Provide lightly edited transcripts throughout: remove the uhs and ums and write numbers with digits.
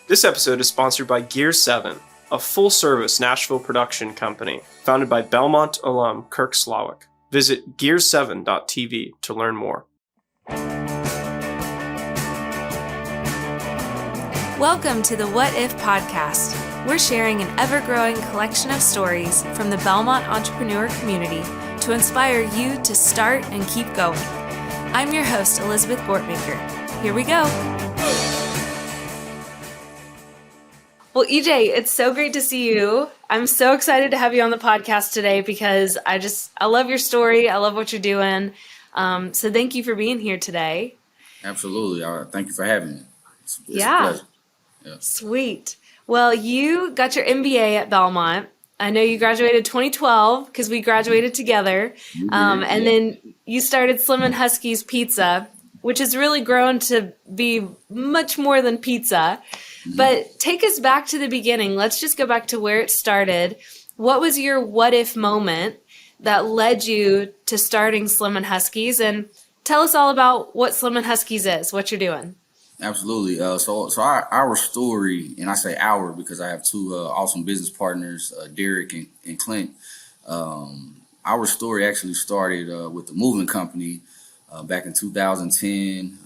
This episode is sponsored by Gear 7, a full-service Nashville production company founded by Belmont alum Kirk Slawick. Visit gear7.tv to learn more. Welcome to the What If podcast. We're sharing an ever-growing collection of stories from the Belmont entrepreneur community to inspire you to start and keep going. I'm your host, Elizabeth Gortmaker. Here we go. Well, EJ, it's so great to see you. I'm so excited to have you on the podcast today because I love your story. I love what you're doing. So thank you for being here today. Absolutely. Thank you for having me. It's a pleasure. Yeah. Sweet. Well, you got your MBA at Belmont. I know you graduated 2012 because we graduated together. Then you started Slim Husky's Pizza, which has really grown to be much more than pizza. But take us back to the beginning. Let's just go back to where it started. What was your what if moment that led you to starting Slim Huskies? And tell us all about what Slim Huskies is, what you're doing. Absolutely. So our story, and I say our because I have two awesome business partners, Derek and Clint. Our story actually started with the moving company back in 2010.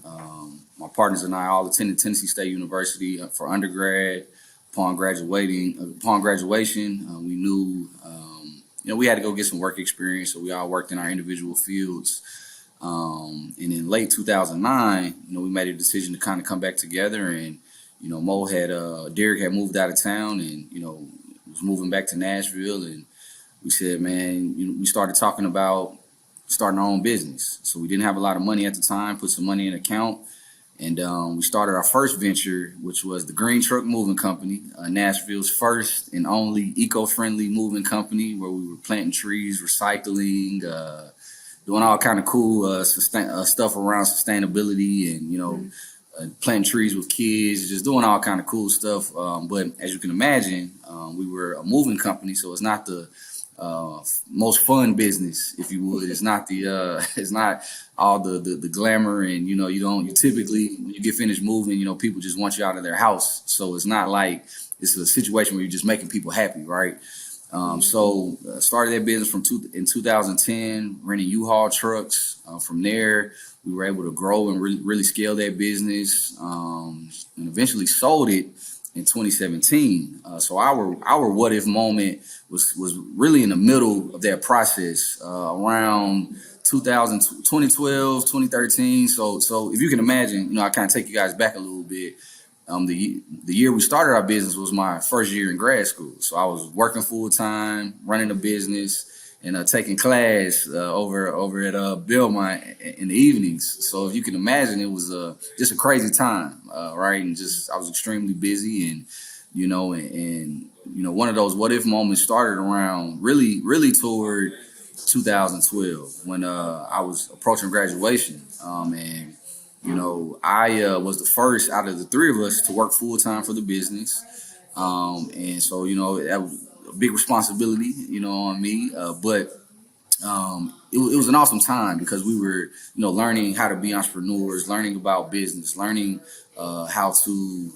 My partners and I all attended Tennessee State University for undergrad. Upon graduation, we knew we had to go get some work experience, so we all worked in our individual fields. And in late 2009, we made a decision to kind of come back together. And Derek had moved out of town and was moving back to Nashville. And we said, man, we started talking about starting our own business. So we didn't have a lot of money at the time, put some money in an account. And we started our first venture, which was the Green Truck Moving Company, Nashville's first and only eco-friendly moving company, where we were planting trees, recycling, doing all kind of cool stuff around sustainability and, planting trees with kids, just doing all kind of cool stuff. But as you can imagine, we were a moving company, so it's not the most fun business, if you would. It's not it's not all the glamour, and you typically, when you get finished moving, people just want you out of their house. So it's not like it's a situation where you're just making people happy, right? So started that business in 2010, renting U-Haul trucks. From there, we were able to grow and really scale that business, and eventually sold it in 2017. So our what if moment was really in the middle of that process, around 2012, 2013. So if you can imagine, I kind of take you guys back a little bit. The year we started our business was my first year in grad school. So I was working full time, running a business, and taking class over at Belmont in the evenings. So if you can imagine, it was just a crazy time, right? And I was extremely busy, and one of those what if moments started around really toward 2012 when I was approaching graduation, and I was the first out of the three of us to work full time for the business, and so that was a big responsibility, on me. But it was an awesome time because we were, learning how to be entrepreneurs, learning about business, learning how to,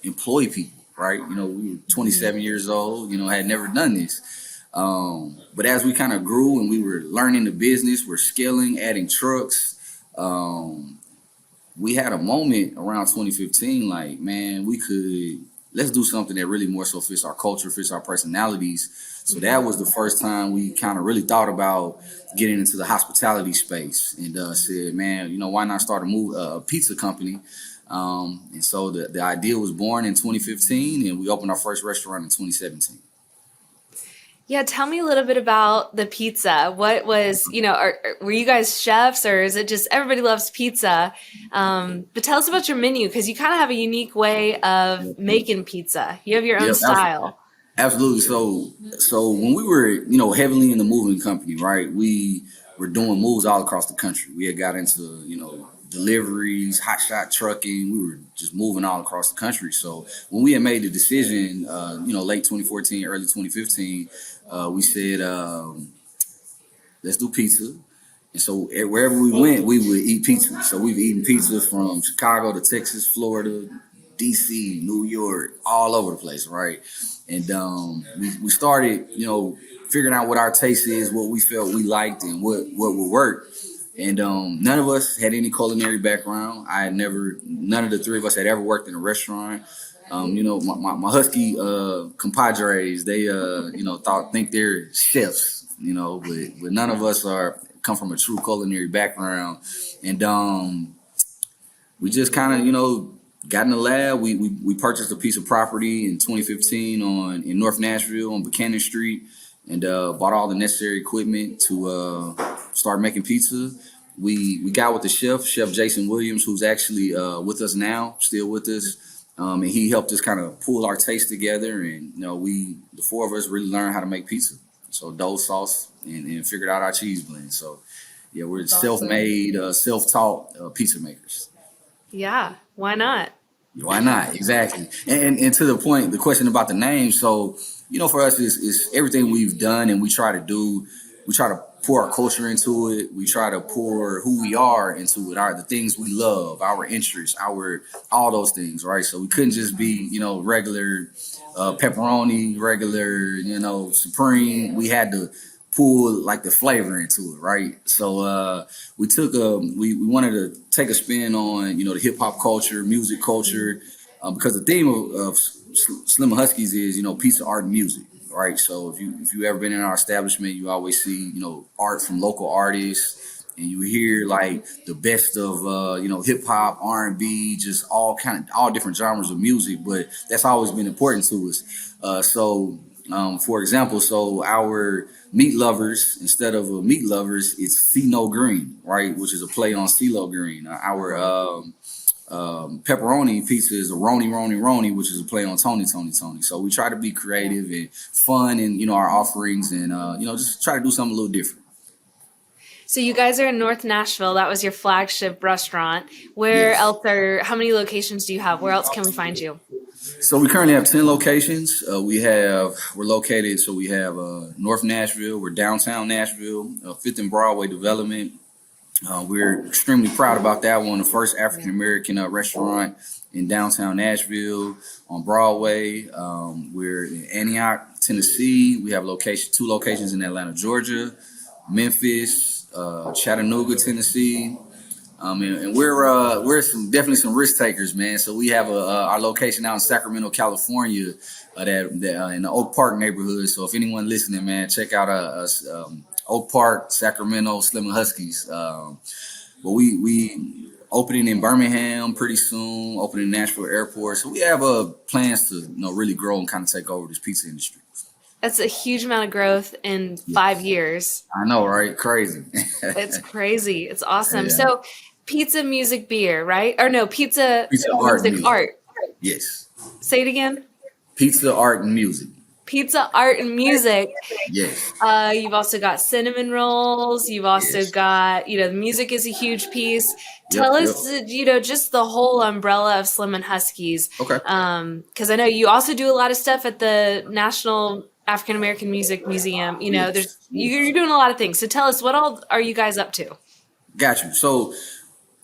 employ people, right? We were 27 years old, had never done this. But as we kind of grew and we were learning the business, we're scaling, adding trucks. We had a moment around 2015, like, man, let's do something that really more so fits our culture, fits our personalities. So that was the first time we kind of really thought about getting into the hospitality space, and said, man, why not start a pizza company? And so the idea was born in 2015, and we opened our first restaurant in 2017. Yeah, tell me a little bit about the pizza. What was, were you guys chefs, or is it just everybody loves pizza? But tell us about your menu, because you kind of have a unique way of making pizza. You have your own style. Absolutely. So when we were, heavily in the moving company, right, we were doing moves all across the country. We had got into, deliveries, hot shot trucking. We were just moving all across the country. So when we had made the decision, late 2014, early 2015, we said, let's do pizza. And so wherever we went, we would eat pizza. So we've eaten pizza from Chicago to Texas, Florida, DC, New York, all over the place, right? And we started, figuring out what our taste is, what we felt we liked, and what would work. And none of us had any culinary background. None of the three of us had ever worked in a restaurant. My Husky compadres, they think they're chefs, but none of us come from a true culinary background. And we just kind of, got in the lab. We purchased a piece of property in 2015 in North Nashville on Buchanan Street, and bought all the necessary equipment to start making pizza. We got with the Chef Jason Williams, who's actually with us now, still with us. And he helped us kind of pull our taste together, and the four of us really learned how to make pizza. So dough, sauce, and figured out our cheese blend. So yeah, we're self-made, self-taught pizza makers. Yeah, why not? Why not? Exactly. And to the point, the question about the name. So for us, is everything we've done and we try to pour our culture into it. We try to pour who we are into it, the things we love, our interests, all those things, right? So we couldn't just be, regular pepperoni, regular, supreme. We had to pull like the flavor into it, right? So we wanted to take a spin on, the hip hop culture, music culture, because the theme of Slim Huskies is, pizza, art, and music. Right, so if you ever been in our establishment, you always see art from local artists, and you hear like the best of hip hop, R&B, just all different genres of music. But that's always been important to us. For example, so our meat lovers, instead of meat lovers, it's See No Green, right, which is a play on CeeLo Green. Our pepperoni pizza is a Roni, which is a play on Tony. So we try to be creative and fun in our offerings, and just try to do something a little different. So you guys are in North Nashville. That was your flagship restaurant. Where else how many locations do you have? Where else can we find you? So we currently have 10 locations. We're located. So we have North Nashville. We're downtown Nashville, 5th and Broadway development. We're extremely proud about that one. The first African-American restaurant in downtown Nashville on Broadway. We're in Antioch, Tennessee. We have two locations in Atlanta, Georgia, Memphis, Chattanooga, Tennessee. And we're definitely some risk takers, man. So we have our location out in Sacramento, California, that in the Oak Park neighborhood. So if anyone listening, man, check out Oak Park, Sacramento, Slim Huskies. But we opening in Birmingham pretty soon, opening in Nashville Airport. So we have plans to really grow and kind of take over this pizza industry. That's a huge amount of growth in 5 years. I know, right? Crazy. It's crazy. It's awesome. Yeah. So pizza, music, beer, right? Or no, pizza art, music, art. Yes. Say it again. Pizza, art, and music. Pizza, art, and music. Yes. You've also got cinnamon rolls. You've also got, the music is a huge piece. Tell us, just the whole umbrella of Slim and Huskies. Okay. Because I know you also do a lot of stuff at the National African American Music Museum. You're doing a lot of things. So tell us, what all are you guys up to? Got you. So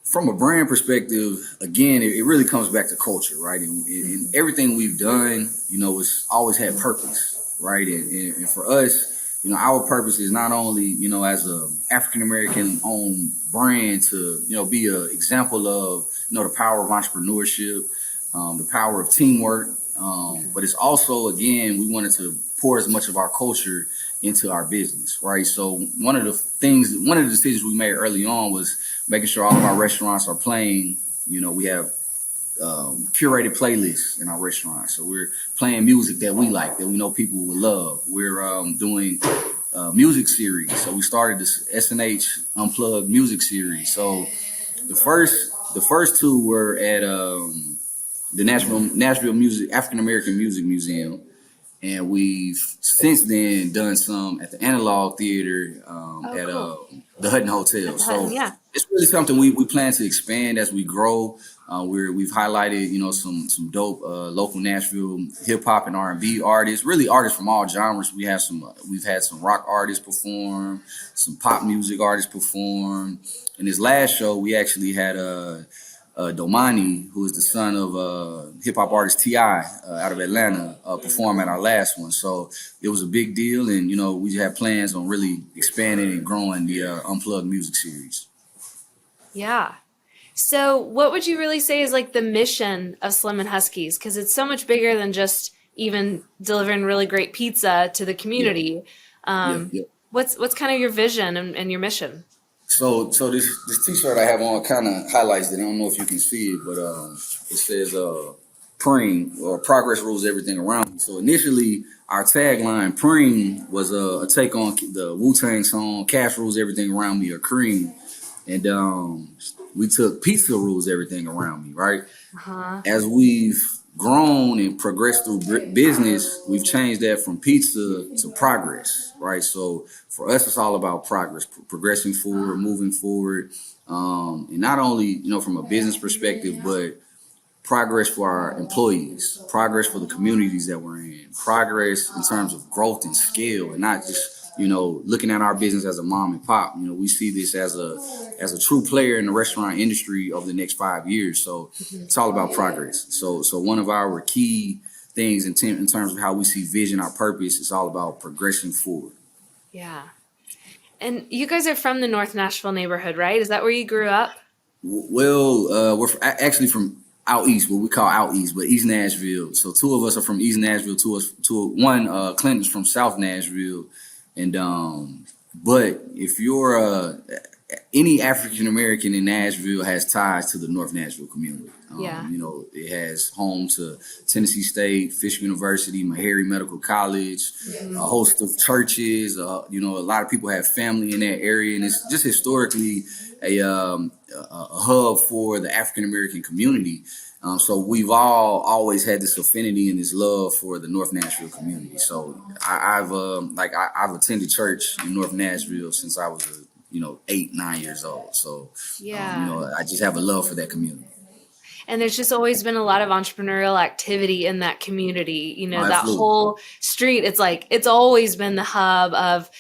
from a brand perspective, again, it really comes back to culture, right? And everything we've done, it's always had purpose, right? And for us, our purpose is not only, as a African American owned brand to, be an example of, the power of entrepreneurship, the power of teamwork. But it's also, again, we wanted to pour as much of our culture into our business, right? So one of the decisions we made early on was making sure all of our restaurants are playing, we have curated playlists in our restaurants. So we're playing music that we like, that we know people will love. We're doing music series. So we started this SNH Unplugged music series. So the first two were at the Nashville African American Music Museum. And we've since then done some at the Analog Theater at the Hutton Hotel. So it's really something we plan to expand as we grow. We've highlighted, some dope local Nashville hip hop and R&B artists, really artists from all genres. We've had some rock artists perform, some pop music artists perform. In this last show, we actually had Domani, who is the son of hip hop artist T.I. Out of Atlanta, perform at our last one. So it was a big deal, and we had plans on really expanding and growing the Unplugged music series. Yeah. So what would you really say is like the mission of Slim and Huskies? Because it's so much bigger than just even delivering really great pizza to the community. Yeah. What's kind of your vision and your mission? So this T-shirt I have on kind of highlights it. I don't know if you can see it, but it says "Preen" or "Progress rules everything around me." So initially, our tagline "Preen" was a take on the Wu-Tang song "Cash Rules Everything Around Me" or Cream, and we took "Pizza Rules Everything Around Me." Right? As we've grown and progressed through business, we've changed that from pizza to progress, right? So for us, it's all about progress, progressing forward, moving forward, and not only from a business perspective, but progress for our employees, progress for the communities that we're in, progress in terms of growth and scale, and not just looking at our business as a mom and pop. We see this as a true player in the restaurant industry over the next 5 years. So it's all about progress. So one of our key things in terms of how we see vision, our purpose, is all about progressing forward. Yeah. And you guys are from the North Nashville neighborhood, right? Is that where you grew up? Well, we're actually from out east, what we call out east, but East Nashville. So two of us are from East Nashville. One, Clinton's from South Nashville. And but if you're any African American in Nashville has ties to the North Nashville community. It has home to Tennessee State, Fisk University, Meharry Medical College, a host of churches. A lot of people have family in that area, and it's just historically a hub for the African American community. So we've always had this affinity and this love for the North Nashville community. So I've attended church in North Nashville since I was 8, 9 years old. So I just have a love for that community. And there's just always been a lot of entrepreneurial activity in that community. That whole street, it's always been the hub of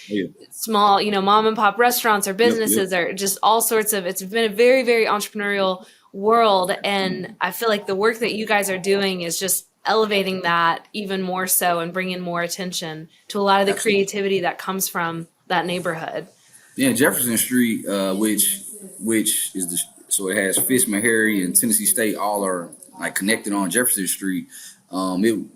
small, mom and pop restaurants or businesses or just all sorts of, it's been a very, very entrepreneurial world. And I feel like the work that you guys are doing is just elevating that even more so and bringing more attention to a lot of the creativity that comes from that neighborhood. Yeah, Jefferson Street, which is so it has Fisk, Meharry, and Tennessee State all are like connected on Jefferson Street. It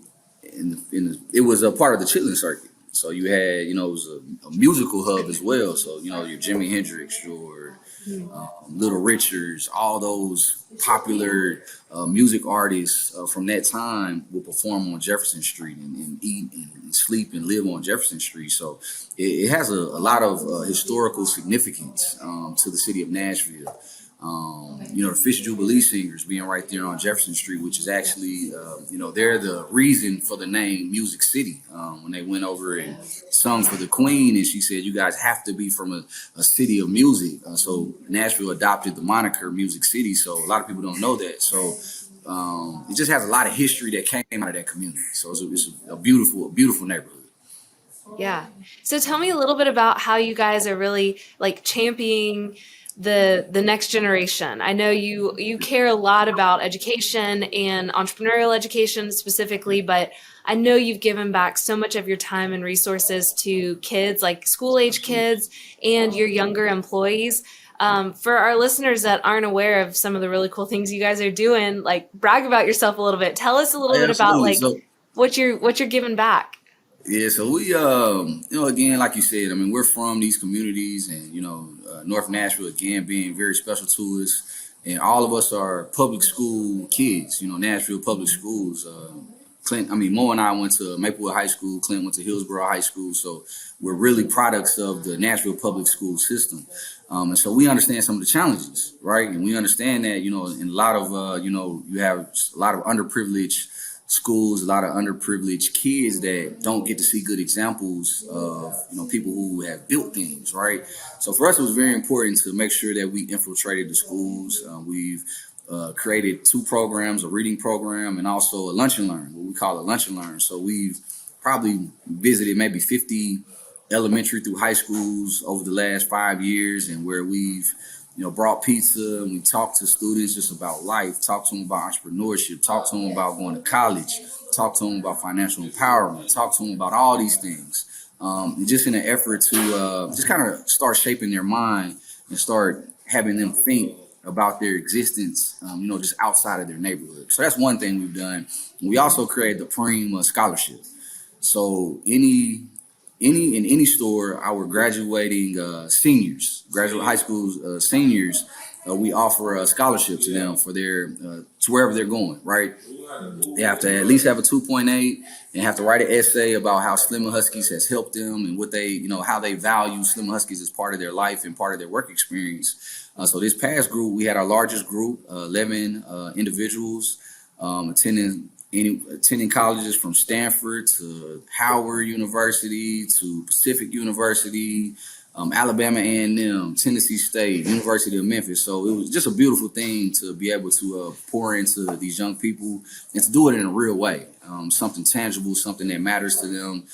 was a part of the Chitlin Circuit. So you had, it was a musical hub as well. So, your Jimi Hendrix, your Little Richards, all those popular music artists from that time will perform on Jefferson Street and eat and sleep and live on Jefferson Street. So it has a lot of historical significance to the city of Nashville. The Fish Jubilee Singers being right there on Jefferson Street, which is actually, they're the reason for the name Music City. When they went over and sung for the Queen, and she said, "You guys have to be from a city of music." So Nashville adopted the moniker Music City. So a lot of people don't know that. So it just has a lot of history that came out of that community. So it's a beautiful neighborhood. Yeah. So tell me a little bit about how you guys are really like championing the next generation. I know you care a lot about education and entrepreneurial education specifically, but I know you've given back so much of your time and resources to kids, like school age kids and your younger employees. For our listeners that aren't aware of some of the really cool things you guys are doing, like brag about yourself a little bit. Tell us a little bit about what you're giving back. Yeah, so we, again, like you said, we're from these communities, and North Nashville again being very special to us, and all of us are public school kids. Nashville public schools. Mo and I went to Maplewood High School. Clint went to Hillsborough High School. So we're really products of the Nashville public school system, and so we understand some of the challenges, right? And we understand that in a lot of you have a lot of underprivileged schools, a lot of underprivileged kids that don't get to see good examples of, people who have built things, right? So for us, it was very important to make sure that we infiltrated the schools. We've created 2 programs, a reading program and also a lunch and learn, what we call a lunch and learn. So we've probably visited maybe 50 elementary through high schools over the last 5 years, and where we've brought pizza, and we talked to students just about life, talked to them about entrepreneurship, talked to them about going to college, talked to them about financial empowerment, talked to them about all these things. Just in an effort to just kind of start shaping their mind and start having them think about their existence, just outside of their neighborhood. So that's one thing we've done. We also created the Preem Scholarship. So in any store, our graduating seniors, graduate high school seniors, we offer a scholarship to them for their to wherever they're going. Right, they have to at least have a 2.8 and have to write an essay about how Slim Huskies has helped them and what they, how they value Slim Huskies as part of their life and part of their work experience. So this past group, we had our largest group, 11 individuals attending colleges from Stanford to Howard University to Pacific University, Alabama A&M, Tennessee State, University of Memphis. So it was just a beautiful thing to be able to pour into these young people and to do it in a real way, something tangible, something that matters to them.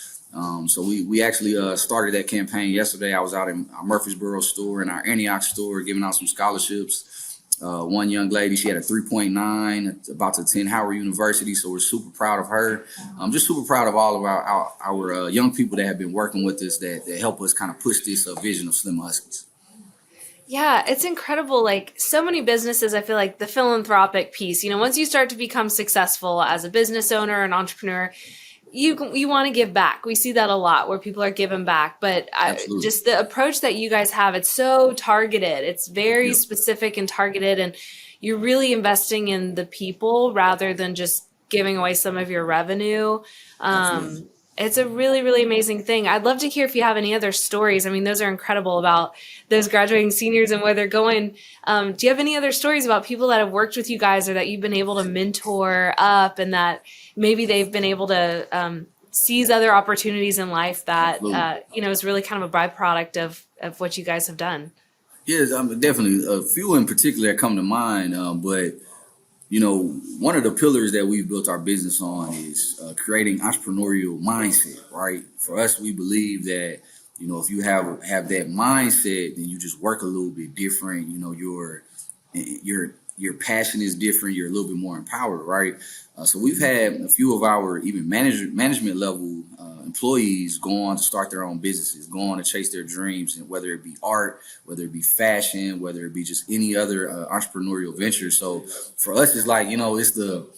So we actually started that campaign yesterday. I was out in our Murfreesboro store and our Antioch store giving out some scholarships. One young lady, she had a 3.9, about to attend Howard University, so we're super proud of her. I'm just super proud of all of our young people that have been working with us that help us kind of push this vision of Slim Huskies. Yeah, it's incredible. Like so many businesses, I feel like the philanthropic piece, once you start to become successful as a business owner, an entrepreneur, you want to give back. We see that a lot where people are giving back, but just the approach that you guys have, it's so targeted. It's very specific and targeted, and you're really investing in the people rather than just giving away some of your revenue. It's a really, really amazing thing. I'd love to hear if you have any other stories. I mean, those are incredible about those graduating seniors and where they're going. Do you have any other stories about people that have worked with you guys or that you've been able to mentor up and that maybe they've been able to seize other opportunities in life that, is really kind of a byproduct of what you guys have done? Yes, definitely. A few in particular that come to mind, but one of the pillars that we've built our business on is creating entrepreneurial mindset, right? For us, we believe that, if you have that mindset, then you just work a little bit different. Your passion is different. You're a little bit more empowered, right? So we've had a few of our even management level employees go on to start their own businesses, go on to chase their dreams, and whether it be art, whether it be fashion, whether it be just any other entrepreneurial venture. So for us, it's like, it's the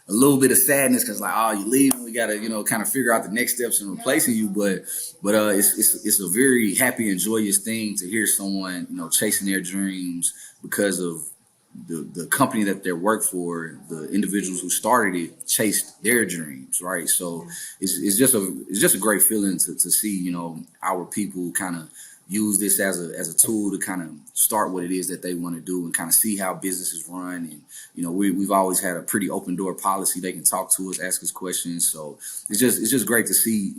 a little bit of sadness because like, oh, you leave, we got to kind of figure out the next steps in replacing you. But it's a very happy and joyous thing to hear someone chasing their dreams because of the company that they work for. The individuals who started it chased their dreams, right? So it's just a great feeling to see our people kind of use this as a tool to kind of start what it is that they want to do and kind of see how businesses run. And we've always had a pretty open door policy. They can talk to us, ask us questions. So it's just great to see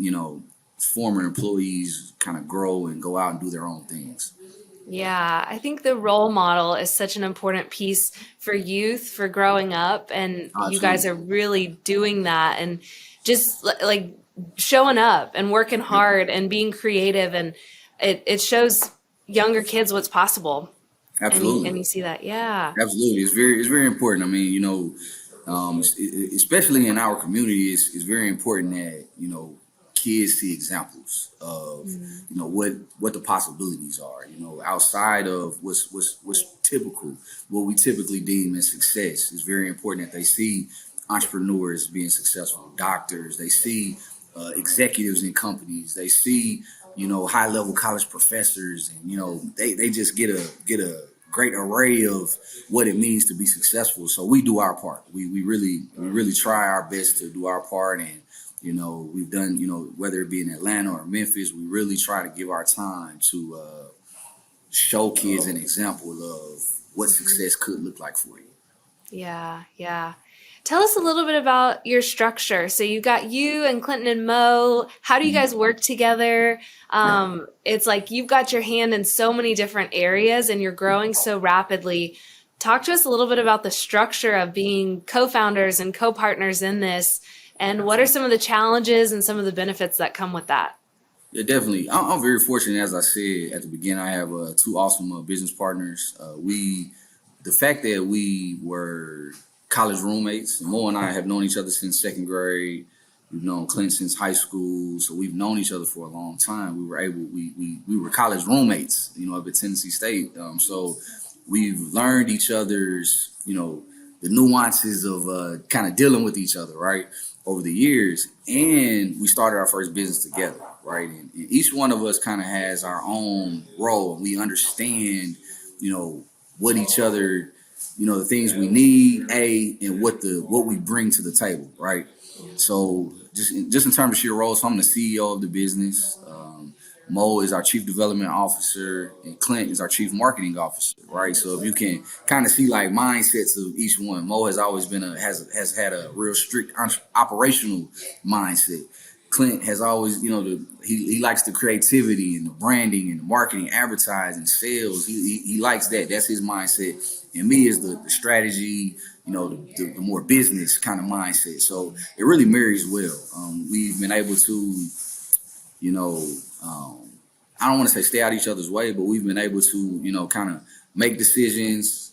former employees kind of grow and go out and do their own things. Yeah, I think the role model is such an important piece for youth, for growing up, and you guys are really doing that and just like showing up and working hard and being creative, and it shows younger kids what's possible. Absolutely. And you see that. Yeah. Absolutely. It's very important. I mean, especially in our community, it's very important that, kids see examples of, what the possibilities are, outside of what's typical, what we typically deem as success. It's very important that they see entrepreneurs being successful, doctors, they see executives in companies, they see, high level college professors, and, they just get a great array of what it means to be successful. So we do our part. We really try our best to do our part. And, we've done, whether it be in Atlanta or Memphis, we really try to give our time to show kids an example of what success could look like for you. Yeah, yeah. Tell us a little bit about your structure. So you got you and Clinton and Mo. How do you guys work together? It's like you've got your hand in so many different areas and you're growing so rapidly. Talk to us a little bit about the structure of being co-founders and co-partners in this, and what are some of the challenges and some of the benefits that come with that? Yeah, definitely. I'm very fortunate, as I said at the beginning. I have two awesome business partners. The fact that we were college roommates, Mo and I have known each other since second grade. We've known Clint since high school, so we've known each other for a long time. We were college roommates, up at Tennessee State. So we've learned each other's, the nuances of kind of dealing with each other, right, over the years. And we started our first business together, right? And each one of us kind of has our own role. We understand, what each other, the things we need, and what we bring to the table, right? So just in terms of your role, so I'm the CEO of the business. Mo is our chief development officer, and Clint is our chief marketing officer, right? So if you can kind of see like mindsets of each one, Mo has always been has had a real strict operational mindset. Clint has always, he likes the creativity and the branding and the marketing, advertising, sales. He likes that. That's his mindset. And me is the strategy, the more business kind of mindset. So it really marries well. We've been able to, I don't want to say stay out of each other's way, but we've been able to, kind of make decisions,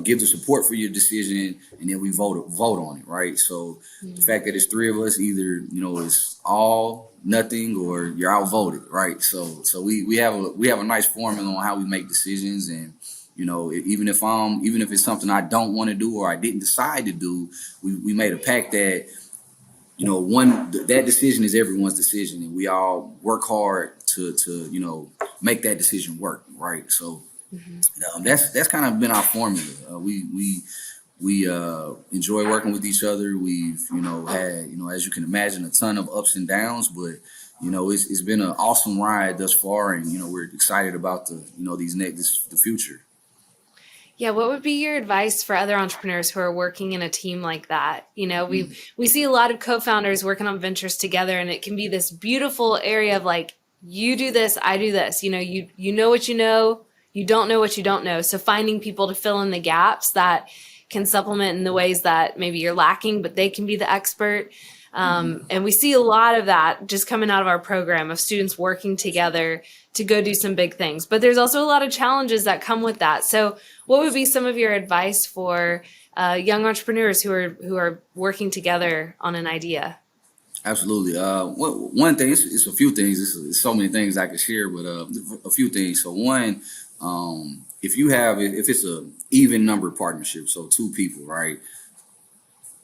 give the support for your decision, and then we vote on it, right? So the fact that it's three of us, either, it's all, nothing, or you're outvoted, right? So we have a nice formula on how we make decisions, and even if it's something I don't want to do or I didn't decide to do, we made a pact that that decision is everyone's decision, and we all work hard to make that decision work, right? So that's kind of been our formula. We enjoy working with each other. We've had as you can imagine, a ton of ups and downs, but it's been an awesome ride thus far, and we're excited about the future. Yeah, what would be your advice for other entrepreneurs who are working in a team like that? We see a lot of co-founders working on ventures together, and it can be this beautiful area of like, you do this, I do this. You know what you don't know what you don't know. So finding people to fill in the gaps that can supplement in the ways that maybe you're lacking, but they can be the expert. And we see a lot of that just coming out of our program of students working together to go do some big things. But there's also a lot of challenges that come with that. So what would be some of your advice for young entrepreneurs who are working together on an idea? Absolutely. One thing, it's a few things. It's so many things I could share, but a few things. So one, if it's a even number partnership, so two people, right?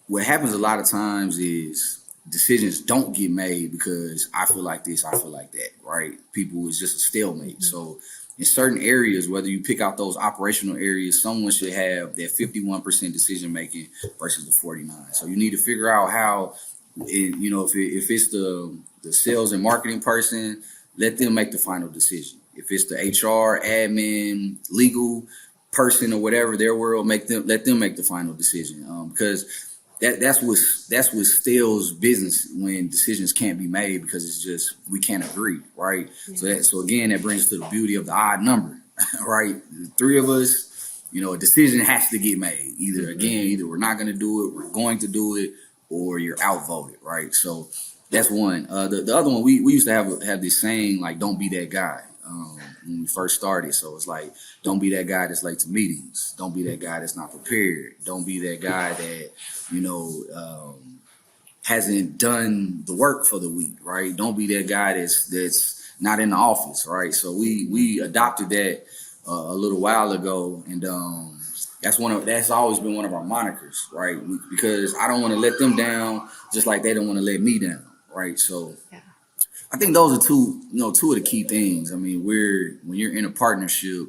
What happens a lot of times is decisions don't get made because I feel like this, I feel like that, right? People, it's just a stalemate. Mm-hmm. So in certain areas, whether you pick out those operational areas, someone should have that 51% decision making versus the 49. So you need to figure out how, if it's the sales and marketing person, let them make the final decision. If it's the HR, admin, legal person, or whatever their world, let them make the final decision. Because that's what steals business when decisions can't be made because it's just we can't agree, right? Yeah. So again, that brings us to the beauty of the odd number, right? The three of us, a decision has to get made. Either we're not going to do it, we're going to do it, or you're outvoted, right? So that's one. The other one, we used to have this saying like, "Don't be that guy." When we first started, so it's like, don't be that guy that's late to meetings. Don't be that guy that's not prepared. Don't be that guy that hasn't done the work for the week, right? Don't be that guy that's not in the office, right? So we adopted that a little while ago, and that's always been one of our monikers, right? Because I don't want to let them down, just like they don't want to let me down, right? So. Yeah. I think those are two of the key things. I mean, when you're in a partnership,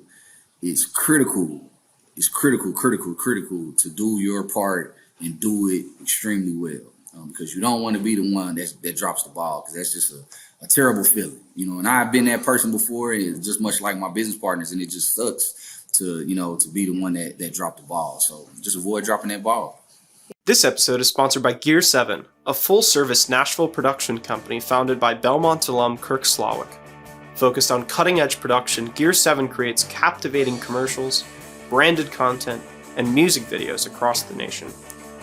it's critical. It's critical to do your part and do it extremely well. Because you don't want to be the one that drops the ball, because that's just a terrible feeling, And I've been that person before, and it's just much like my business partners, and it just sucks to be the one that dropped the ball. So just avoid dropping that ball. This episode is sponsored by Gear 7, a full-service Nashville production company founded by Belmont alum Kirk Slawik. Focused on cutting-edge production, Gear 7 creates captivating commercials, branded content, and music videos across the nation.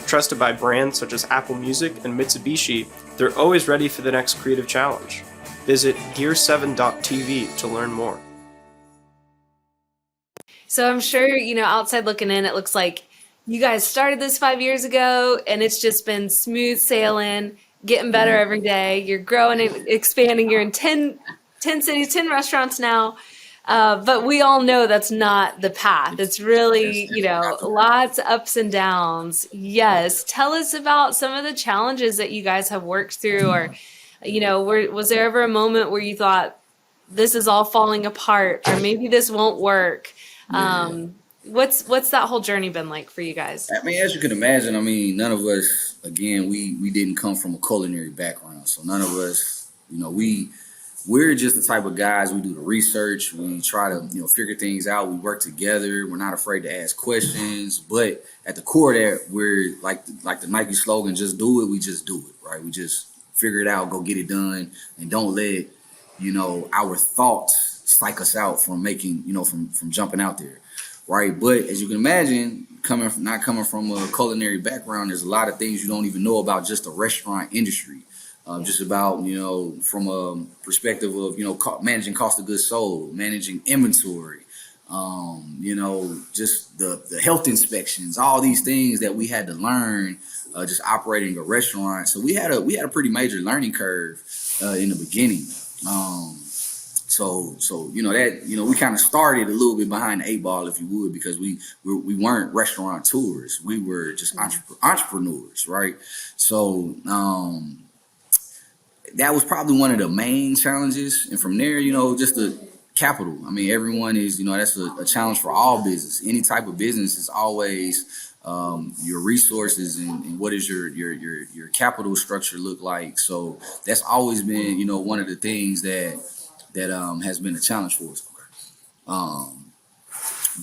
Trusted by brands such as Apple Music and Mitsubishi, they're always ready for the next creative challenge. Visit gear7.tv to learn more. So I'm sure, outside looking in, it looks like you guys started this 5 years ago and it's just been smooth sailing, getting better every day. You're growing and expanding. You're in 10 cities, 10 restaurants now. But we all know that's not the path. It's really, lots of ups and downs. Yes. Tell us about some of the challenges that you guys have worked through, or, was there ever a moment where you thought this is all falling apart, or maybe this won't work? What's that whole journey been like for you guys? I mean, as you can imagine, none of us, again, we didn't come from a culinary background. So none of us, we're just the type of guys, we do the research, we try to, figure things out, we work together, we're not afraid to ask questions, but at the core of that, we're like the Nike slogan, just do it, we just do it, right? We just figure it out, go get it done, and don't let, our thoughts psych us out from making, from jumping out there, right? But as you can imagine, not coming from a culinary background, there's a lot of things you don't even know about just the restaurant industry. Just about, from a perspective of, managing cost of goods sold, managing inventory, just the health inspections, all these things that we had to learn just operating a restaurant. So we had a pretty major learning curve in the beginning. So we kind of started a little bit behind the eight ball, if you would, because we weren't restaurateurs. We were just entrepreneurs, right? So that was probably one of the main challenges. And from there, just the capital. Everyone is, that's a challenge for all business. Any type of business is always your resources and what is your capital structure look like. So that's always been, one of the things that has been a challenge for us.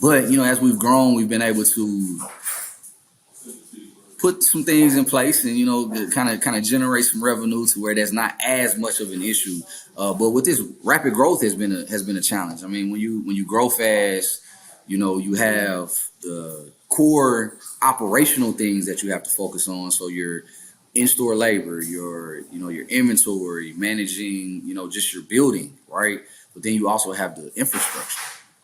But, as we've grown, we've been able to put some things in place and, kind of generate some revenue to where that's not as much of an issue. But with this rapid growth has been a challenge. When you grow fast, you have the core operational things that you have to focus on. So your in-store labor, your inventory, managing, just your building, right? But then you also have the infrastructure.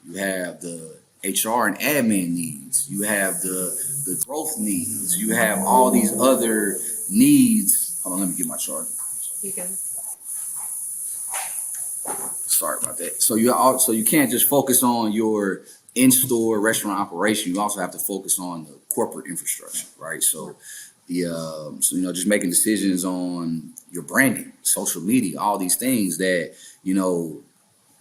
You have the HR and admin needs. You have the growth needs. You have all these other needs. Hold on, let me get my chart. You go. Sorry about that. So you can't just focus on your in-store restaurant operation. You also have to focus on the corporate infrastructure, right? So just making decisions on your branding, social media, all these things that,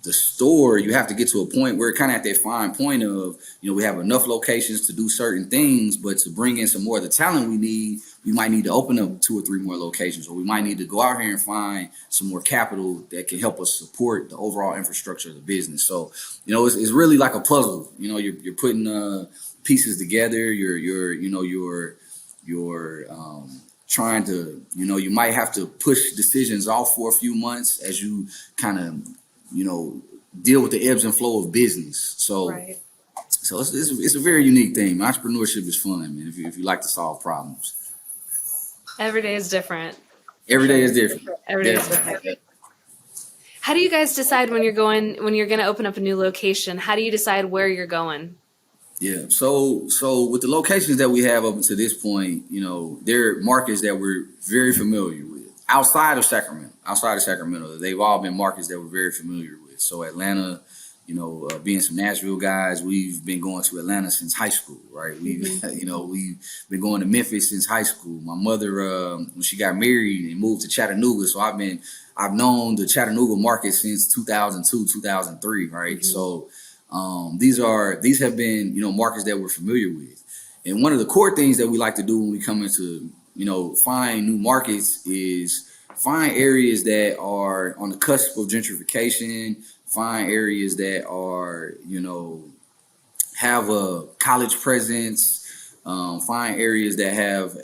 the store, you have to get to a point where kind of at that fine point of, we have enough locations to do certain things, but to bring in some more of the talent we need, we might need to open up 2 or 3 more locations, or we might need to go out here and find some more capital that can help us support the overall infrastructure of the business. So, it's really like a puzzle. You're putting pieces together. You're trying to, you might have to push decisions off for a few months as you kind of, deal with the ebbs and flow of business. So, right. So it's a very unique thing. Entrepreneurship is fun, man. If you like to solve problems. Every day is different. Every day is different. Every day is different. How do you guys decide when you're going to open up a new location? How do you decide where you're going? Yeah. So with the locations that we have up until this point, they're markets that we're very familiar with. Outside of Sacramento, they've all been markets that we're very familiar with. So Atlanta, being some Nashville guys, we've been going to Atlanta since high school, right? We've been going to Memphis since high school. My mother, when she got married and moved to Chattanooga, so I've known the Chattanooga market since 2002, 2003, right? Mm-hmm. So these have been, markets that we're familiar with. And one of the core things that we like to do when we come into, find new markets is find areas that are on the cusp of gentrification, find areas that are, have a college presence, find areas that have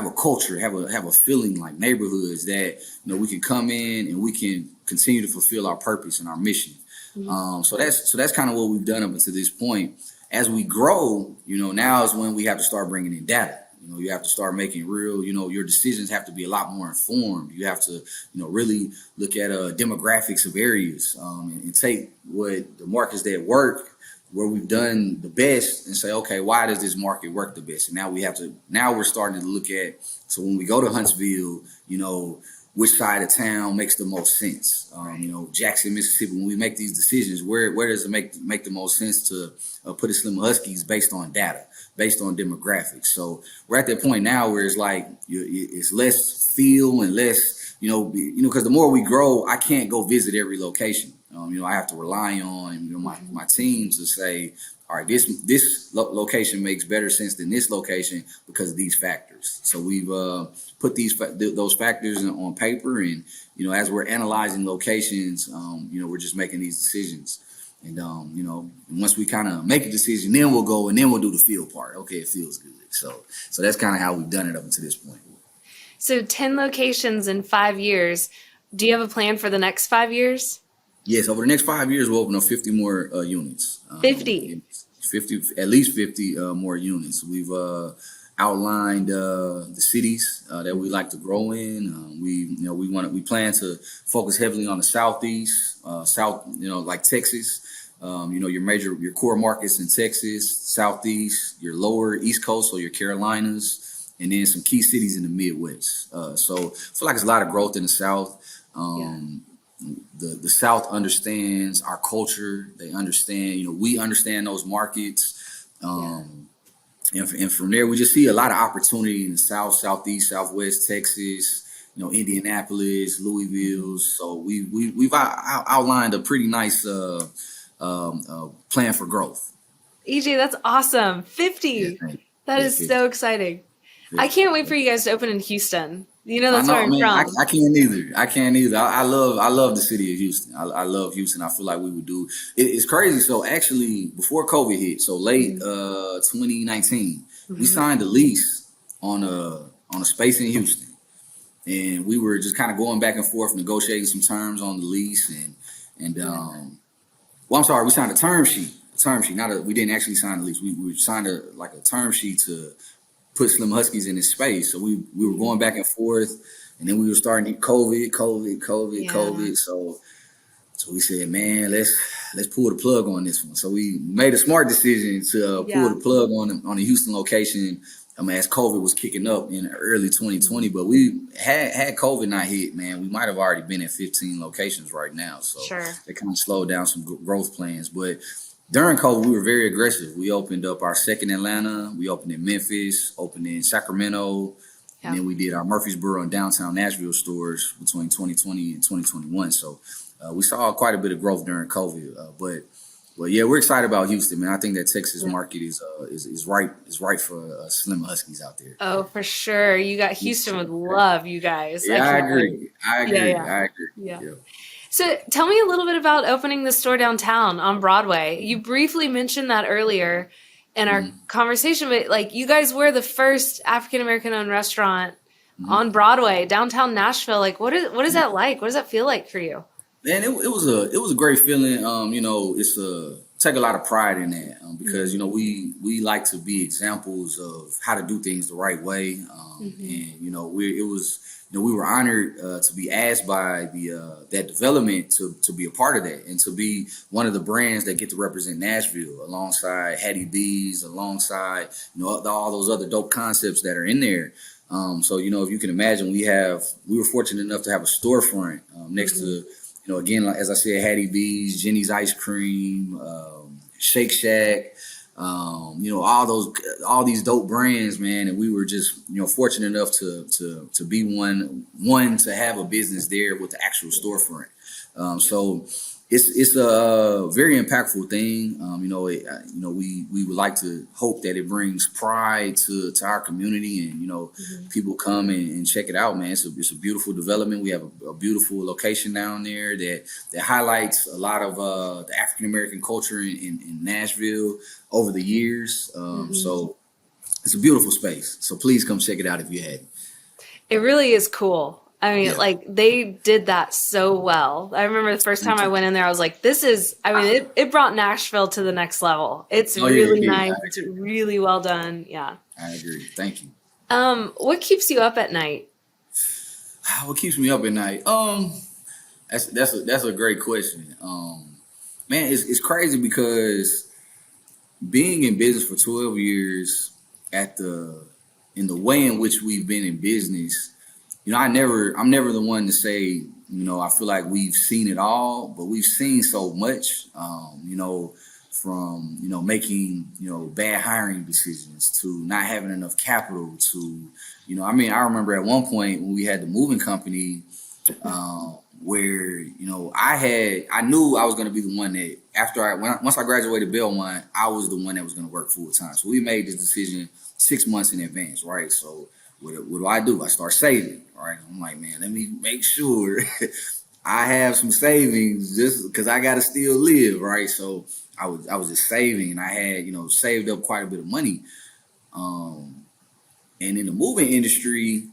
a culture, have a feeling like neighborhoods that, we can come in and we can continue to fulfill our purpose and our mission. Mm-hmm. So that's kind of what we've done up until this point. As we grow, now is when we have to start bringing in data. You have to start making real, your decisions have to be a lot more informed. You have to, really look at demographics of areas, and take what the markets that work, where we've done the best, and say, okay, why does this market work the best? And now we're starting to look at, so when we go to Huntsville, which side of town makes the most sense? Jackson, Mississippi, when we make these decisions, where does it make the most sense to put a Slim Huskies based on data, based on demographics? So we're at that point now where it's like, it's less feel and less, because the more we grow, I can't go visit every location. I have to rely on my team to say, all right, this location makes better sense than this location because of these factors. So we've put those factors on paper, and as we're analyzing locations, we're just making these decisions. And once we kind of make a decision, then we'll go and then we'll do the feel part. Okay, it feels good. So that's kind of how we've done it up until this point. So 10 locations in 5 years. Do you have a plan for the next 5 years? Yes, over the next 5 years, we'll open up 50 more units. 50? 50, at least 50 more units. We've outlined the cities that we like to grow in. We plan to focus heavily on the Southeast, like Texas. Your core markets in Texas, Southeast, your lower East Coast, so your Carolinas, and then some key cities in the Midwest. So I feel like there's a lot of growth in the South. The South understands our culture. They understand, we understand those markets. And from there, we just see a lot of opportunity in the South, Southeast, Southwest, Texas, Indianapolis, Louisville. So we've outlined a pretty nice plan for growth. EJ, that's awesome. 50. Yeah, that is 50. So exciting. 50. I can't wait for you guys to open in Houston. That's where I'm from. I can't either. I love the city of Houston. I love Houston. I feel like we would do it's crazy. So actually, before COVID hit, so late 2019, we signed a lease on a space in Houston, and we were just kind of going back and forth negotiating some terms on the lease, I'm sorry, we signed a term sheet. We didn't actually sign the lease. We signed a term sheet to put Slim Huskies in this space. So we were going back and forth, and then we were starting to COVID. So we said, man, let's pull the plug on this one. So we made a smart decision to pull the plug on the Houston location. As COVID was kicking up in early 2020, but we had COVID not hit, man, we might have already been at 15 locations right now. So it kind of slowed down some growth plans. But during COVID, we were very aggressive. We opened up our second Atlanta. We opened in Memphis, opened in Sacramento, and then we did our Murfreesboro and downtown Nashville stores between 2020 and 2021. So we saw quite a bit of growth during COVID. But yeah, we're excited about Houston, man. I think that Texas market is right for Slim Huskies out there. Oh, for sure. You got Houston would love you guys. Yeah, I agree. Yeah. So tell me a little bit about opening the store downtown on Broadway. You briefly mentioned that earlier in our conversation, but you guys were the first African-American owned restaurant on Broadway, downtown Nashville. What is that like? What does that feel like for you? Man, it was a great feeling. It's take a lot of pride in that because we like to be examples of how to do things the right way. We were honored to be asked by that development to be a part of that and to be one of the brands that get to represent Nashville alongside Hattie B's, alongside all those other dope concepts that are in there. So if you can imagine, we were fortunate enough to have a storefront next to. Again, as I said, Hattie B's, Jenny's Ice Cream, Shake Shack, all these dope brands, man. And we were just, fortunate enough to be one to have a business there with the actual storefront. So it's a very impactful thing. We would like to hope that it brings pride to our community, and people come and check it out, man. It's a beautiful development. We have a beautiful location down there that highlights a lot of the African American culture in Nashville over the years. So it's a beautiful space. So please come check it out if you hadn't. It really is cool. I mean, they did that so well. I remember the first time I went in there, I was like, it brought Nashville to the next level. It's really nice. It's really well done. Yeah. I agree. Thank you. What keeps you up at night? What keeps me up at night? That's a great question. Man, it's crazy because being in business for 12 years at the in the way in which we've been in business, I'm never the one to say, I feel like we've seen it all, but we've seen so much, from, making, bad hiring decisions to not having enough capital to, I remember at one point when we had the moving company, where, I knew I was going to be the one that once I graduated Belmont, I was the one that was going to work full time. So we made this decision 6 months in advance, right? So what do? I start saving, right? I'm like, man, let me make sure I have some savings just because I got to still live, right? So I was just saving, and I had, saved up quite a bit of money. Um, and in the moving industry,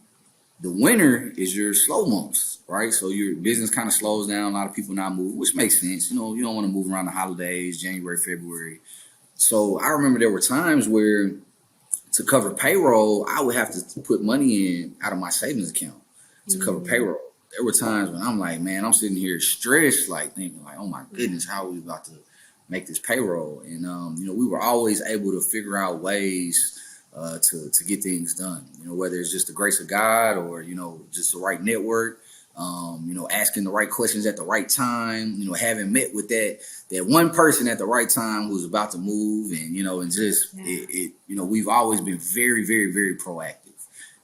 the winter is your slow months, right? So your business kind of slows down. A lot of people not move, which makes sense. You don't want to move around the holidays, January, February. So I remember there were times where to cover payroll, I would have to put money in out of my savings account to cover payroll. There were times when I'm like, man, I'm sitting here stressed, like thinking like, oh my goodness, how are we about to make this payroll? And, we were always able to figure out ways to get things done, whether it's just the grace of God or, just the right network, asking the right questions at the right time, having met with that one person at the right time who's about to move, and just, we've always been very, very, very proactive,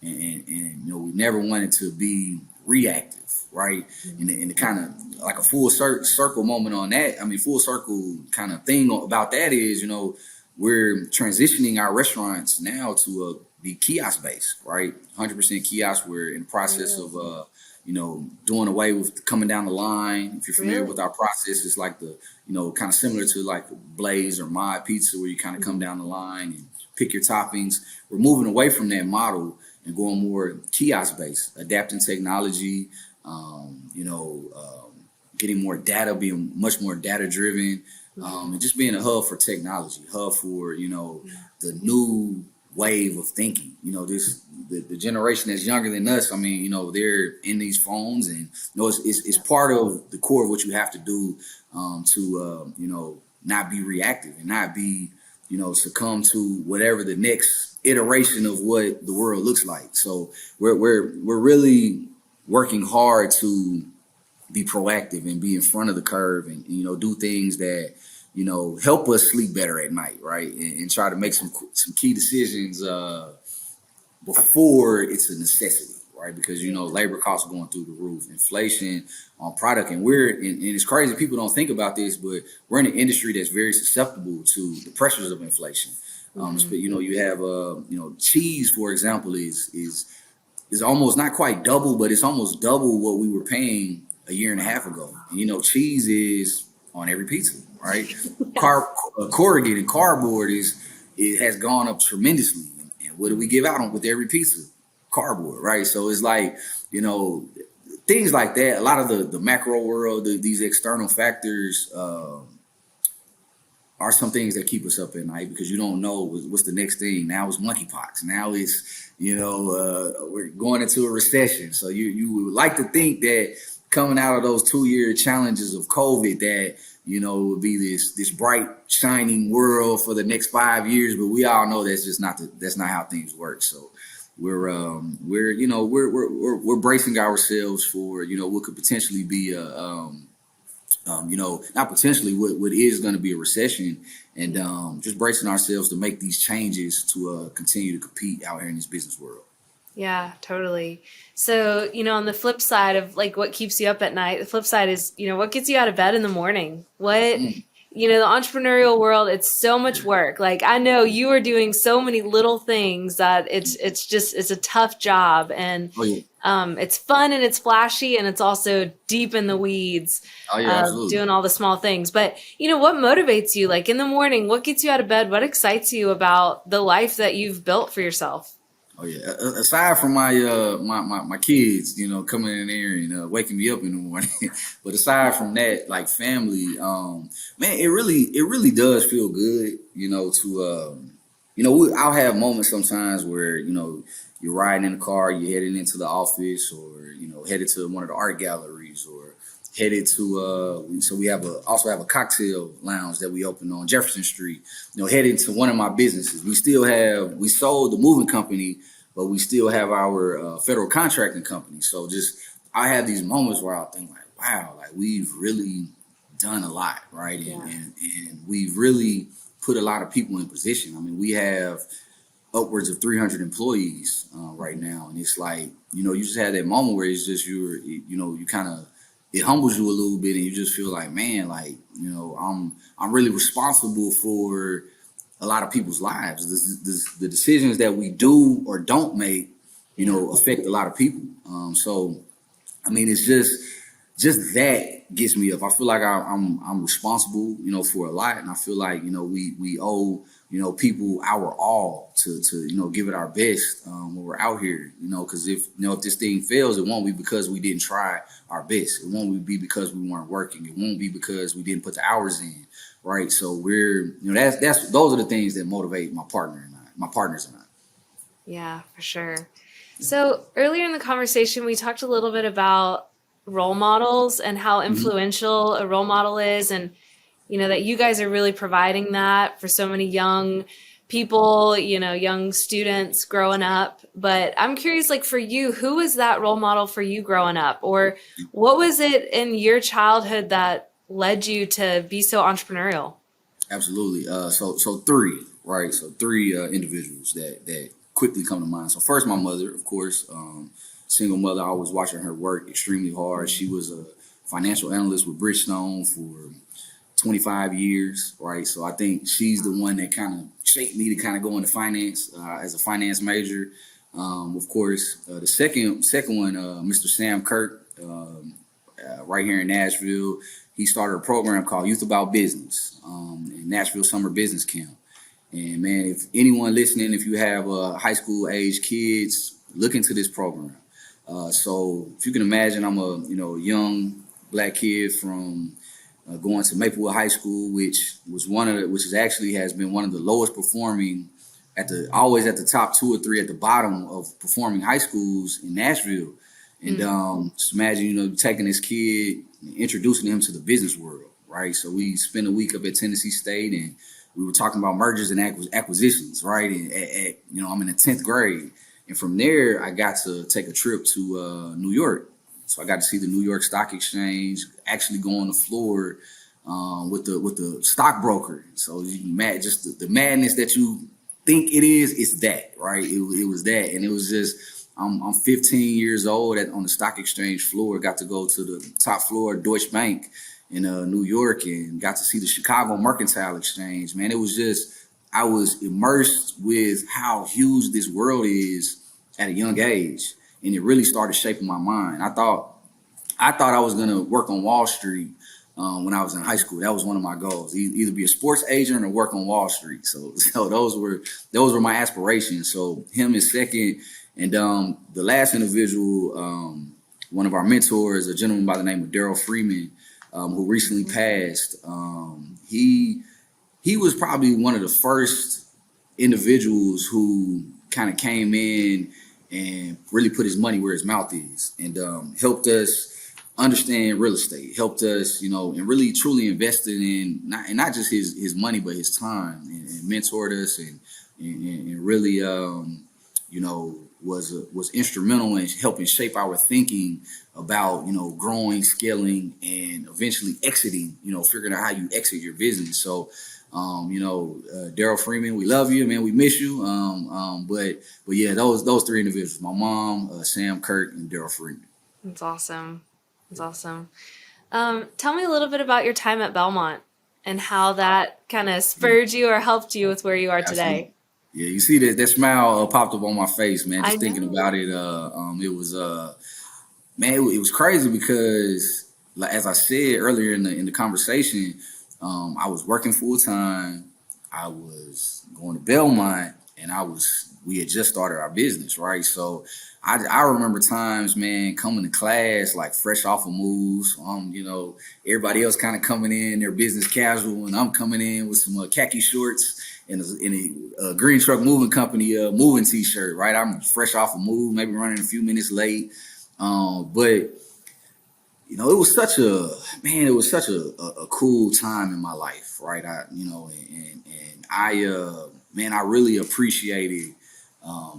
and we never wanted to be reactive, right? And the kind of like a full circle moment on that. I mean, full circle kind of thing about that is, we're transitioning our restaurants now to be kiosk based, right? 100% kiosk. We're in the process of, doing away with coming down the line. If you're familiar with our process, it's like kind of similar to like Blaze or Mod Pizza, where you kind of come down the line and pick your toppings. We're moving away from that model and going more kiosk based, adapting technology, getting more data, being much more data driven. And just being a hub for technology, hub for, the new wave of thinking, the generation that's younger than us. I mean, they're in these phones, and, it's part of the core of what you have to do, to, not be reactive and not be, succumb to whatever the next iteration of what the world looks like. So we're really working hard to be proactive and be in front of the curve, and do things that help us sleep better at night, right? And try to make some key decisions before it's a necessity, right? Because labor costs are going through the roof, inflation on product, and and it's crazy. People don't think about this, but we're in an industry that's very susceptible to the pressures of inflation. You have cheese, for example, is almost not quite double, but it's almost double what we were paying a year and a half ago. And, cheese is on every pizza, right? Corrugated cardboard it has gone up tremendously. And what do we give out on with every pizza? Cardboard, right? So it's like, things like that. A lot of the macro world, these external factors are some things that keep us up at night, because you don't know what's the next thing. Now it's monkeypox. Now it's, we're going into a recession. So you would like to think that coming out of those 2-year challenges of COVID, that, it would be this bright, shining world for the next 5 years. But we all know that's not how things work. So we're bracing ourselves for, what could potentially be not potentially, what is going to be a recession, and just bracing ourselves to make these changes to continue to compete out here in this business world. Yeah, totally. So, on the flip side of like what keeps you up at night, the flip side is, what gets you out of bed in the morning? What, the entrepreneurial world, it's so much work. Like, I know you are doing so many little things that it's a tough job, and Oh yeah. it's fun and it's flashy, and it's also deep in the weeds, Oh yeah, absolutely. doing all the small things. But, what motivates you? Like in the morning, what gets you out of bed? What excites you about the life that you've built for yourself? Oh yeah. Aside from my my kids, coming in there and waking me up in the morning, but aside from that, like family, man, it really does feel good, to I'll have moments sometimes where you're riding in the car, you're heading into the office, or headed to one of the art galleries, or headed to so we also have a cocktail lounge that we opened on Jefferson Street. Headed to one of my businesses. We sold the moving company, but we still have our federal contracting company. So I have these moments where I think like, wow, like we've really done a lot, right? And we've really put a lot of people in position. I mean, we have upwards of 300 employees right now, and it's like you just had that moment where it's just you kind of, it humbles you a little bit, and you just feel like, man, like I'm really responsible for a lot of people's lives. The decisions that we do or don't make, affect a lot of people. So I mean, it's just that gets me up. I feel like I'm responsible, for a lot, and I feel like we owe people our all to give it our best when we're out here, because if this thing fails, it won't be because we didn't try our best. It won't be because we weren't working. It won't be because we didn't put the hours in, right? So we're those are the things that motivate my partners and I. Yeah, for sure. So earlier in the conversation, we talked a little bit about role models and how influential a role model is, and that you guys are really providing that for so many young people, young students growing up. But I'm curious, like for you, who was that role model for you growing up, or what was it in your childhood that led you to be so entrepreneurial? Absolutely. So three, right? So three individuals that quickly come to mind. So first, my mother, of course, single mother. I was watching her work extremely hard. She was a financial analyst with Bridgestone for 25 years, right? So I think she's the one that kind of shaped me to kind of go into finance as a finance major. Of course, the second one, Mr. Sam Kirk, right here in Nashville. He started a program called Youth About Business in Nashville Summer Business Camp. And man, if anyone listening, if you have high school age kids, look into this program. So if you can imagine, I'm a young black kid from going to Maplewood High School, which has been one of the lowest performing always at the top 2 or 3 at the bottom of performing high schools in Nashville. And just imagine, taking this kid, introducing him to the business world, right? So we spent a week up at Tennessee State, and we were talking about mergers and acquisitions, right? And I'm in the 10th grade. And from there, I got to take a trip to New York. So I got to see the New York Stock Exchange, actually go on the floor with the stockbroker. So just the madness that you think it is, it's that, right? It was that. And it was just, I'm 15 years old on the stock exchange floor, got to go to the top floor of Deutsche Bank in New York, and got to see the Chicago Mercantile Exchange. Man, it was just, I was immersed with how huge this world is at a young age. And it really started shaping my mind. I thought I was going to work on Wall Street when I was in high school. That was one of my goals, either be a sports agent or work on Wall Street. So those were my aspirations. So him is second. And the last individual, one of our mentors, a gentleman by the name of Daryl Freeman, who recently passed. He was probably one of the first individuals who kind of came in and really put his money where his mouth is, and helped us understand real estate, helped us, and really truly invested in not just his money, but his time, and mentored us, and really, was instrumental in helping shape our thinking about, growing, scaling, and eventually exiting, figuring out how you exit your business. So, Daryl Freeman, we love you, man. We miss you. But yeah, those three individuals, my mom, Sam Kirk, and Daryl Freeman. That's awesome. Tell me a little bit about your time at Belmont and how that kind of spurred you or helped you with where you are today. Yeah, you see that smile popped up on my face, man. Just thinking about it, it was it was crazy because, like, as I said earlier in the conversation, I was working full time. I was going to Belmont, and we had just started our business, right? So I remember times, man, coming to class like fresh off of moves. Everybody else kind of coming in, their business casual, and I'm coming in with some khaki shorts and a green truck moving company moving t-shirt, right? I'm fresh off a move, maybe running a few minutes late, but it was such a cool time in my life, right? I really appreciated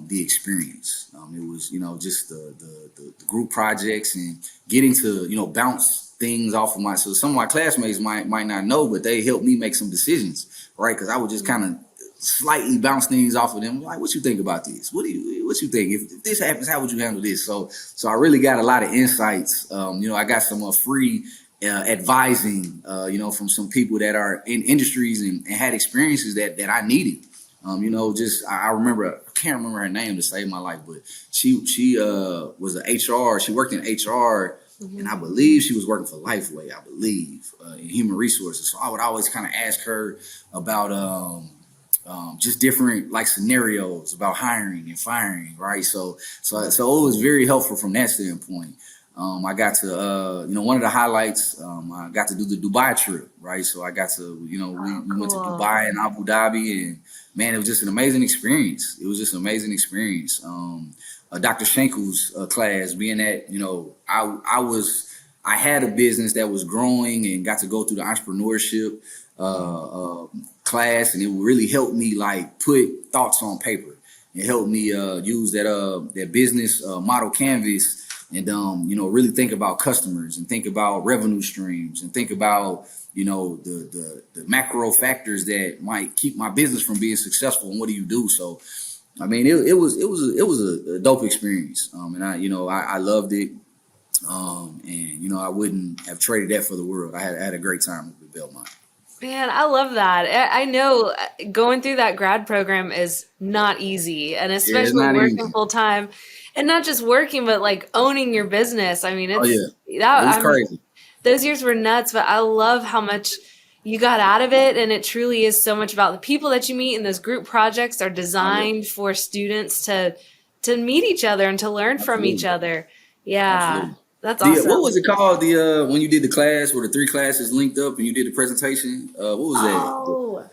the experience. It was, just the group projects and getting to, bounce things off of so some of my classmates might not know, but they helped me make some decisions, right? Because I would just kind of slightly bounce things off of them. Like, what you think about this? What you think? If this happens, how would you handle this? So I really got a lot of insights. I got some free advising, from some people that are in industries and had experiences that I needed. I remember, I can't remember her name to save my life, but she was an HR. She worked in HR, and I believe she was working for Lifeway, in human resources. So I would always kind of ask her about just different like scenarios about hiring and firing, right? So it was very helpful from that standpoint. I got to, one of the highlights, I got to do the Dubai trip, right? So I got to, we went to Dubai and Abu Dhabi, and man, it was just an amazing experience. Dr. Schenkel's class, being that, I had a business that was growing and got to go through the entrepreneurship class, and it really helped me like put thoughts on paper. It helped me use that business model canvas and really think about customers and think about revenue streams and think about the macro factors that might keep my business from being successful, and what do you do? So I mean, it was a dope experience, and I loved it, and I wouldn't have traded that for the world. I had a great time with Belmont. Man, I love that. I know going through that grad program is not easy, and especially working full time, and not just working, but like owning your business. I mean, it was crazy. Those years were nuts, but I love how much you got out of it, and it truly is so much about the people that you meet, and those group projects are designed for students to meet each other and to learn from each other. Yeah. Absolutely. That's awesome. What was it called? When you did the class where the 3 classes linked up and you did the presentation? What was that?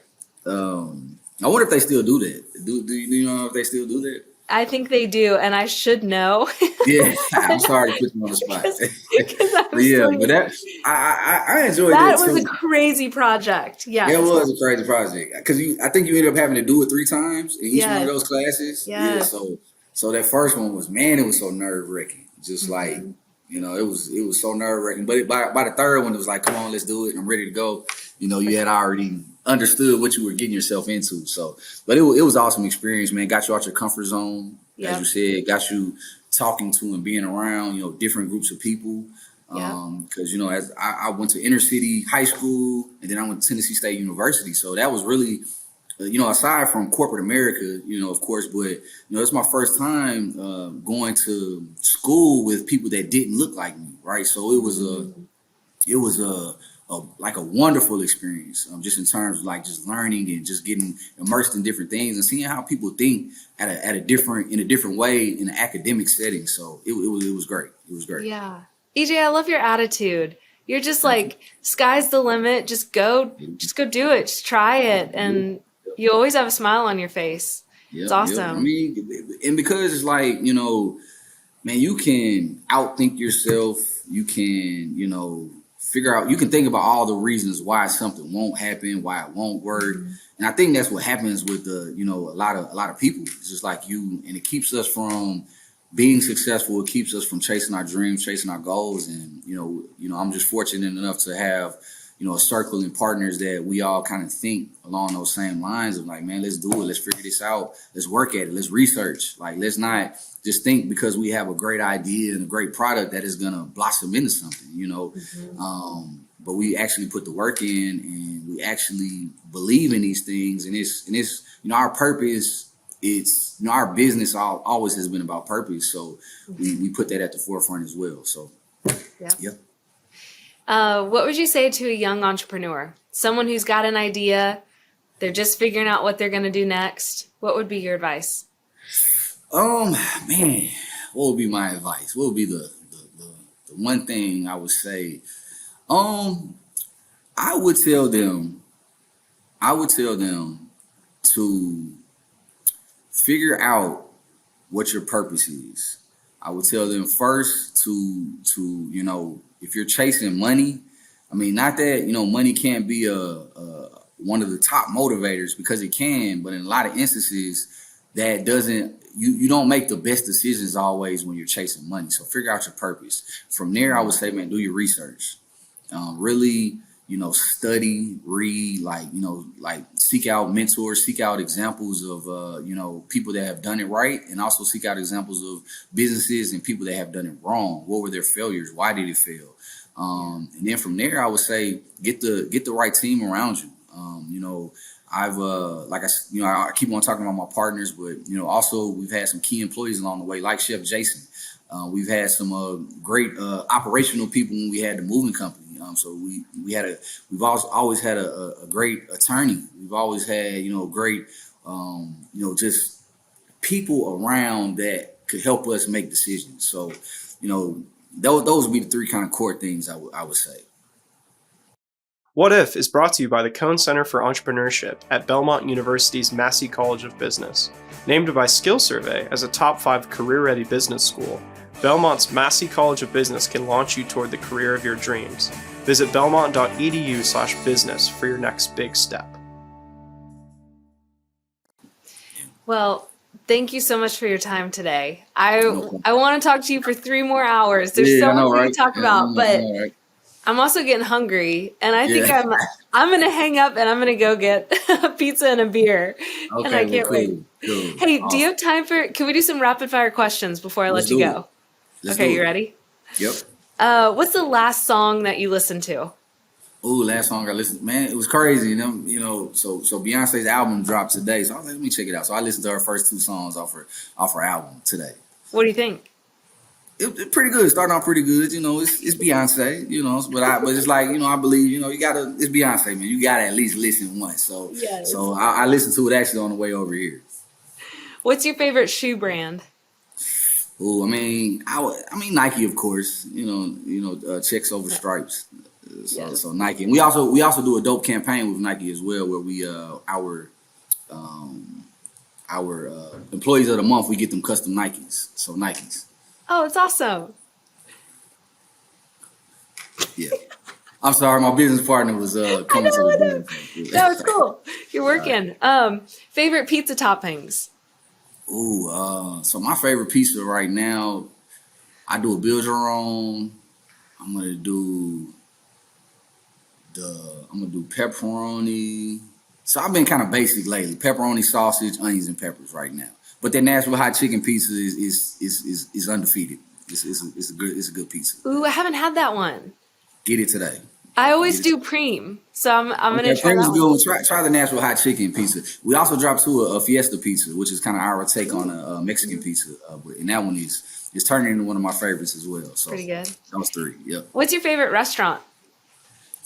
I wonder if they still do that. Do you know if they still do that? I think they do, and I should know. Yeah, I'm sorry to put you on the spot. But that I enjoyed that. That was a crazy project. Yeah, it was a crazy project because I think you ended up having to do it 3 times in each one of those classes. Yeah. So that first one was, man, it was so nerve wracking. Just like. It was so nerve-wracking. But by the third one, it was like, come on, let's do it. I'm ready to go. You had already understood what you were getting yourself into. So, but it was an awesome experience, man. Got you out your comfort zone, as you said. Got you talking to and being around, different groups of people. Because, as I went to inner city high school, and then I went to Tennessee State University. So that was really, aside from corporate America, of course, but, it's my first time going to school with people that didn't look like me, right? So it was a wonderful experience, just in terms of like just learning and just getting immersed in different things and seeing how people think in a different way in an academic setting. So it was great. It was great. Yeah. EJ, I love your attitude. You're just like, sky's the limit. Just go do it. Just try it. And you always have a smile on your face. It's awesome. I mean, and because it's like, man, you can outthink yourself. You can, figure out, you can think about all the reasons why something won't happen, why it won't work. And I think that's what happens with a lot of people. It's just like and it keeps us from being successful. It keeps us from chasing our dreams, chasing our goals. And, I'm just fortunate enough to have, a circle and partners that we all kind of think along those same lines of like, man, let's do it. Let's figure this out. Let's work at it. Let's research. Like, let's not just think because we have a great idea and a great product that is going to blossom into something, but we actually put the work in and we actually believe in these things. And it's our purpose. It's, our business always has been about purpose. So we put that at the forefront as well. So, yeah. What would you say to a young entrepreneur? Someone who's got an idea, they're just figuring out what they're going to do next. what would be your advice? Man, what would be my advice? What would be the one thing I would say? Um, I would tell them, I would tell them to figure out what your purpose is. I would tell them first to if you're chasing money, I mean, not that money can't be a one of the top motivators, because it can, but in a lot of instances that doesn't you don't make the best decisions always when you're chasing money. So figure out your purpose. From there, I would say, man, do your research. Really, study, read, like seek out mentors, seek out examples of, people that have done it right, and also seek out examples of businesses and people that have done it wrong. What were their failures? Why did it fail? And then from there, I would say, get the right team around you. I've I keep on talking about my partners, but also we've had some key employees along the way, like Chef Jason. We've had some great operational people when we had the moving company. So we've always had a great attorney. We've always had great just people around that could help us make decisions. So those would be the three kind of core things I would say. What If is brought to you by the Cohn Center for Entrepreneurship at Belmont University's Massey College of Business. Named by Skill Survey as a top 5 career-ready business school, Belmont's Massey College of Business can launch you toward the career of your dreams. Visit belmont.edu/business for your next big step. Well, thank you so much for your time today. I want to talk to you for 3 more hours. There's so much more to talk about, but I'm also getting hungry, and I think I'm going to hang up and I'm going to go get a pizza and a beer. Okay, and I can't wait. Cool. Hey, Awesome. do you have time can we do some rapid fire questions before I let you go? Okay, you ready? Yep. What's the last song that you listened to? Last song I listened, man, it was crazy. So Beyonce's album dropped today. So I was like, let me check it out. So I listened to her first 2 songs off her album today. What do you think? It pretty good. Starting off pretty good. It's Beyonce. But it's like, I believe, it's Beyonce, man. You gotta at least listen once. So Yes. so I listened to it actually on the way over here. What's your favorite shoe brand? I mean Nike, of course. Checks over stripes. So Nike. And we also do a dope campaign with Nike as well, where we our employees of the month, we get them custom Nikes. So Nikes. Oh, it's awesome. Yeah. I'm sorry, my business partner was coming to the business. That was cool. You're working. Favorite pizza toppings? So my favorite pizza right now, I do a build your own. I'm gonna do pepperoni. So I've been kind of basic lately. Pepperoni, sausage, onions, and peppers right now. But that Nashville hot chicken pizza is undefeated. It's a good pizza. Ooh, I haven't had that one. Get it today. I always do cream, so I'm gonna try that one. Try the Nashville hot chicken pizza. We also dropped to a Fiesta pizza, which is kind of our take on a Mexican pizza, and that one is turning into one of my favorites as well. So pretty good. Those 3. Yep. What's your favorite restaurant?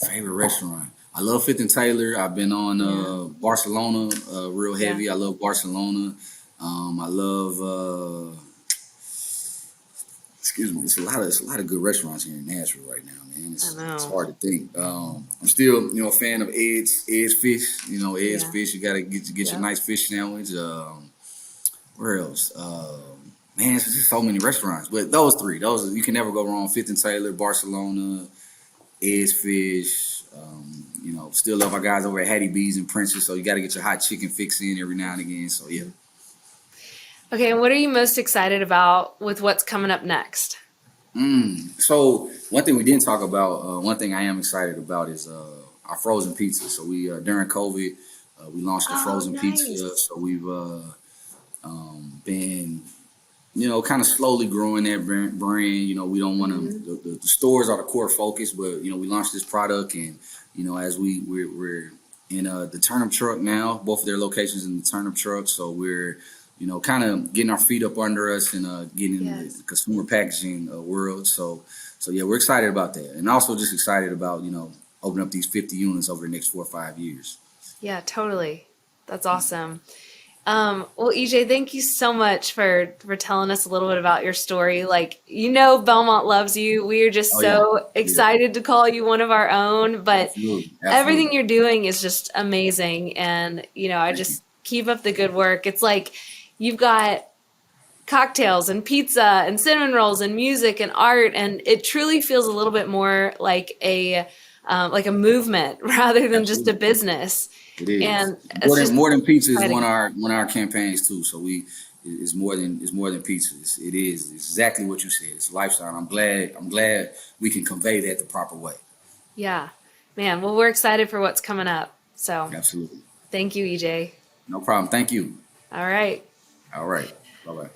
Favorite restaurant? I love Fifth and Taylor. I've been on Barcelona real heavy. Yeah. I love Barcelona. I love. Excuse me. It's a lot of good restaurants here in Nashville right now, man. It's hard to think. I'm still a fan of Ed's Fish. Ed's Fish. You gotta get your nice fish sandwich. Where else? Man, it's just so many restaurants. But those 3, you can never go wrong. Fifth and Taylor, Barcelona, Ed's Fish. Still love our guys over at Hattie B's and Princess. So you got to get your hot chicken fix in every now and again. So yeah. Okay, and what are you most excited about with what's coming up next? So one thing we didn't talk about, one thing I am excited about is our frozen pizza. So we during COVID, we launched a frozen pizza. So we've been kind of slowly growing that brand. We don't want to. The stores are the core focus, but we launched this product, and as we're in the turnip truck now, both of their locations in the turnip truck. So we're kind of getting our feet up under us and getting in the consumer packaging world. So yeah, we're excited about that, and also just excited about opening up these 50 units over the next 4 or 5 years. Yeah, totally. That's awesome. Well, EJ, thank you so much for telling us a little bit about your story. Like, Belmont loves you. We are just Oh yeah, so yeah, excited to call you one of our own, but absolutely, everything absolutely. you're doing is just amazing. And, I Thank you. just keep up the good work. It's like you've got cocktails and pizza and cinnamon rolls and music and art, and it truly feels a little bit more like a movement rather than just a Absolutely. business. It is And it's just more than pizza is exciting. one of our campaigns too. So it's more than pizza. It is exactly what you said. It's a lifestyle. I'm glad we can convey that the proper way. Yeah, man. Well, we're excited for what's coming up. So Absolutely. thank you, EJ. No problem. Thank you. All right. All right. Bye bye.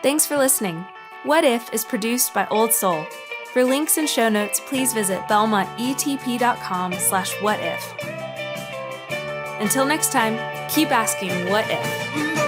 Thanks for listening. What If is produced by Old Soul. For links and show notes, please visit belmontetp.com/whatif. Until next time, keep asking what if.